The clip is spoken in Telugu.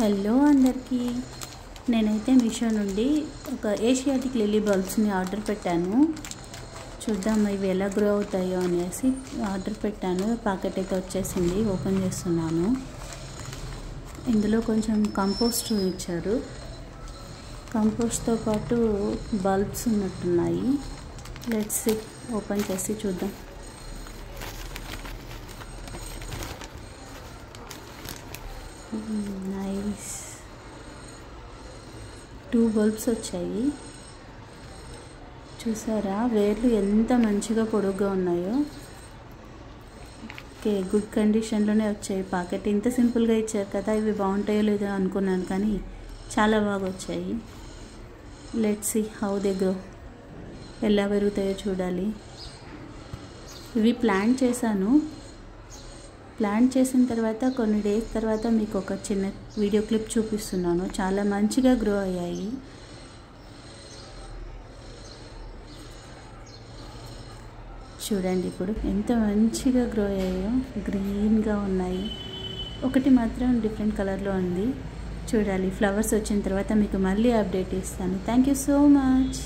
హలో అందరికీ, నేనైతే మీషో నుండి ఒక ఏషియాటిక్ లిల్లీ బల్బ్స్ని ఆర్డర్ పెట్టాను. చూద్దాం ఇవి ఎలా గ్రో అవుతాయో అనేసి ఆర్డర్ పెట్టాను. ప్యాకెట్ అయితే వచ్చేసింది, ఓపెన్ చేస్తున్నాను. ఇందులో కొంచెం కంపోస్ట్ ఇచ్చారు. కంపోస్ట్తో పాటు బల్బ్స్ ఉన్నట్టున్నాయి. లెట్స్ సీ, ఓపెన్ చేసి చూద్దాం. నైస్, 2 బల్బ్స్ వచ్చాయి. చూసారా వేర్లు ఎంత మంచిగా పొడుగ్గా ఉన్నాయో. ఓకే, గుడ్ కండిషన్లోనే వచ్చాయి. ప్యాకెట్ ఇంత సింపుల్గా ఇచ్చారు కదా, ఇవి బాగుంటాయో లేదో అనుకున్నాను, కానీ చాలా బాగా వచ్చాయి. Let's see how they grow, ఎలా పెరుగుతాయో చూడాలి. ఇవి ప్లాంట్ చేశాను. ప్లాంట్ చేసిన తర్వాత కొన్ని డేస్ తర్వాత మీకు ఒక చిన్న వీడియో క్లిప్ చూపిస్తున్నాను. చాలా మంచిగా గ్రో అయ్యాయి. చూడండి ఇప్పుడు ఎంత మంచిగా గ్రో అయ్యాయో. గ్రీన్గా ఉన్నాయి. ఒకటి మాత్రం డిఫరెంట్ కలర్లో ఉంది. చూడాలి, ఫ్లవర్స్ వచ్చిన తర్వాత మీకు మళ్ళీ అప్డేట్ ఇస్తాను. Thank you so much.